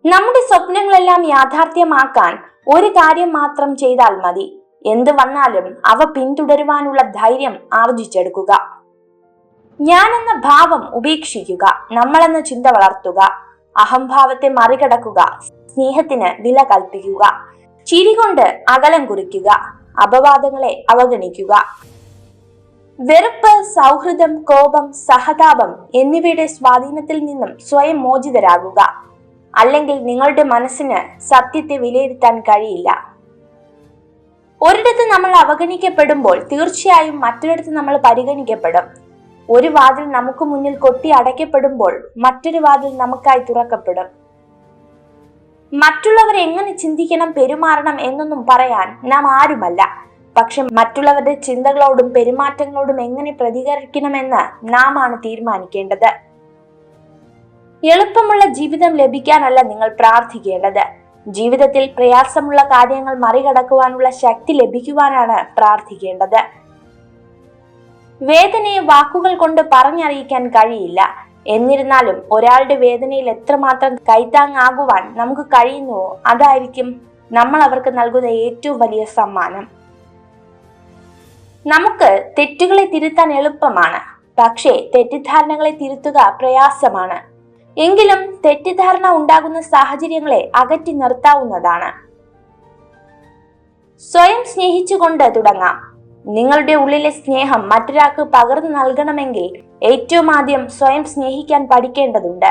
നമ്മുടെ സ്വപ്നങ്ങളെല്ലാം യാഥാർത്ഥ്യമാക്കാൻ ഒരു കാര്യം മാത്രം ചെയ്താൽ മതി. എന്ത് വന്നാലും അവ പിന്തുടരുവാനുള്ള ധൈര്യം ആർജിച്ചെടുക്കുക. ഞാനെന്ന ഭാവം ഉപേക്ഷിക്കുക. നമ്മളെന്ന ചിന്ത വളർത്തുക. അഹംഭാവത്തെ മറികടക്കുക. സ്നേഹത്തിന് വില കൽപ്പിക്കുക. ചിരികൊണ്ട് അകലം കുറിക്കുക. അപവാദങ്ങളെ അവഗണിക്കുക. വെറുപ്പ്, സൗഹൃദം, കോപം, സഹതാപം എന്നിവയുടെ സ്വാധീനത്തിൽ നിന്നും സ്വയം മോചിതരാകുക. അല്ലെങ്കിൽ നിങ്ങളുടെ മനസ്സിന് സത്യത്തെ വിലയിരുത്താൻ കഴിയില്ല. ഒരിടത്ത് നമ്മൾ അവഗണിക്കപ്പെടുമ്പോൾ തീർച്ചയായും മറ്റൊരിടത്ത് നമ്മൾ പരിഗണിക്കപ്പെടും. ഒരു വാതിൽ നമുക്ക് മുന്നിൽ കൊട്ടി അടയ്ക്കപ്പെടുമ്പോൾ മറ്റൊരു വാതിൽ നമുക്കായി തുറക്കപ്പെടും. മറ്റുള്ളവർ എങ്ങനെ ചിന്തിക്കണം, പെരുമാറണം എന്നൊന്നും പറയാൻ നാം ആരുമല്ല. പക്ഷെ മറ്റുള്ളവരുടെ ചിന്തകളോടും പെരുമാറ്റങ്ങളോടും എങ്ങനെ പ്രതികരിക്കണമെന്ന് നാം ആണ് തീരുമാനിക്കേണ്ടത്. എളുപ്പമുള്ള ജീവിതം ലഭിക്കാനല്ല നിങ്ങൾ പ്രാർത്ഥിക്കേണ്ടത്. ജീവിതത്തിൽ പ്രയാസമുള്ള കാര്യങ്ങൾ മറികടക്കുവാനുള്ള ശക്തി ലഭിക്കുവാനാണ് പ്രാർത്ഥിക്കേണ്ടത്. വേദനയെ വാക്കുകൾ കൊണ്ട് പറഞ്ഞറിയിക്കാൻ കഴിയില്ല. എന്നിരുന്നാലും ഒരാളുടെ വേദനയിൽ എത്രമാത്രം കൈത്താങ്ങാകുവാൻ നമുക്ക് കഴിയുന്നുവോ അതായിരിക്കും നമ്മൾ അവർക്ക് നൽകുന്ന ഏറ്റവും വലിയ സമ്മാനം. നമുക്ക് തെറ്റുകളെ തിരുത്താൻ എളുപ്പമാണ്. പക്ഷേ തെറ്റിദ്ധാരണകളെ തിരുത്തുക പ്രയാസമാണ്. എങ്കിലും തെറ്റിദ്ധാരണ ഉണ്ടാകുന്ന സാഹചര്യങ്ങളെ അകറ്റി നിർത്താവുന്നതാണ്. സ്വയം സ്നേഹിച്ചുകൊണ്ട് തുടങ്ങാം. നിങ്ങളുടെ ഉള്ളിലെ സ്നേഹം മറ്റൊരാൾക്ക് പകർന്നു നൽകണമെങ്കിൽ ഏറ്റവും ആദ്യം സ്വയം സ്നേഹിക്കാൻ പഠിക്കേണ്ടതുണ്ട്.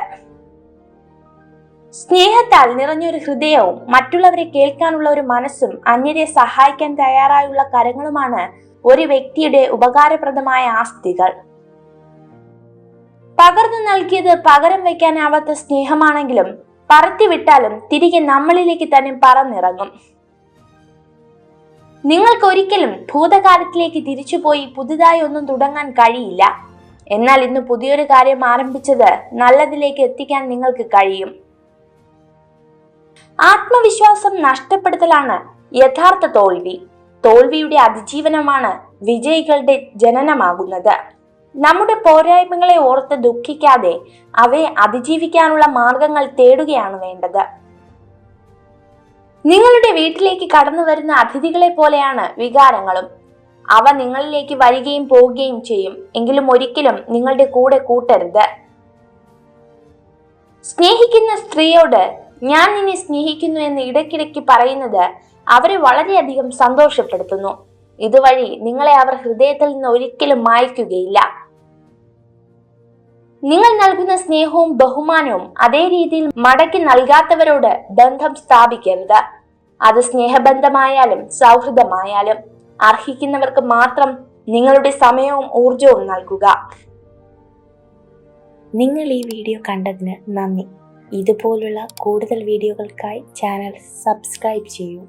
സ്നേഹത്താൽ നിറഞ്ഞൊരു ഹൃദയവും മറ്റുള്ളവരെ കേൾക്കാനുള്ള ഒരു മനസ്സും അന്യരെ സഹായിക്കാൻ തയ്യാറായുള്ള കരങ്ങളുമാണ് ഒരു വ്യക്തിയുടെ ഉപകാരപ്രദമായ ആസ്തികൾ. പകർന്നു നൽകിയത് പകരം വയ്ക്കാനാവാത്ത സ്നേഹമാണെങ്കിലും പറത്തിവിട്ടാലും തിരികെ നമ്മളിലേക്ക് തന്നെ പറന്നിറങ്ങും. നിങ്ങൾക്ക് ഒരിക്കലും ഭൂതകാലത്തിലേക്ക് തിരിച്ചുപോയി പുതുതായി ഒന്നും തുടങ്ങാൻ കഴിയില്ല. എന്നാൽ ഇന്ന് പുതിയൊരു കാര്യം ആരംഭിച്ചത് നല്ലതിലേക്ക് എത്തിക്കാൻ നിങ്ങൾക്ക് കഴിയും. ആത്മവിശ്വാസം നഷ്ടപ്പെടുത്തലാണ് യഥാർത്ഥ തോൽവി. തോൽവിയുടെ അതിജീവനമാണ് വിജയികളുടെ ജനനമാകുന്നത്. നമ്മുടെ പോരായ്മകളെ ഓർത്ത് ദുഃഖിക്കാതെ അവയെ അതിജീവിക്കാനുള്ള മാർഗങ്ങൾ തേടുകയാണ് വേണ്ടത്. നിങ്ങളുടെ വീട്ടിലേക്ക് കടന്നു വരുന്ന അതിഥികളെ പോലെയാണ് വികാരങ്ങളും. അവ നിങ്ങളിലേക്ക് വരികയും പോവുകയും ചെയ്യും. എങ്കിലും ഒരിക്കലും നിങ്ങളുടെ കൂടെ കൂട്ടരുത്. സ്നേഹിക്കുന്ന സ്ത്രീയോട് ഞാൻ നിന്നെ സ്നേഹിക്കുന്നു എന്ന് ഇടയ്ക്കിടയ്ക്ക് പറയുന്നത് അവരെ വളരെയധികം സന്തോഷപ്പെടുത്തുന്നു. ഇതുവഴി നിങ്ങളെ അവർ ഹൃദയത്തിൽ നിന്ന് ഒരിക്കലും മായ്ക്കുകയില്ല. നിങ്ങൾ നൽകുന്ന സ്നേഹവും ബഹുമാനവും അതേ രീതിയിൽ മടക്കി നൽകാത്തവരോട് ബന്ധം സ്ഥാപിക്കരുത്. അത് സ്നേഹബന്ധമായാലും സൗഹൃദമായാലും അർഹിക്കുന്നവർക്ക് മാത്രം നിങ്ങളുടെ സമയവും ഊർജവും നൽകുക. നിങ്ങൾ ഈ വീഡിയോ കണ്ടതിന് നന്ദി. ഇതുപോലുള്ള കൂടുതൽ വീഡിയോകൾക്കായി ചാനൽ സബ്സ്ക്രൈബ് ചെയ്യൂ.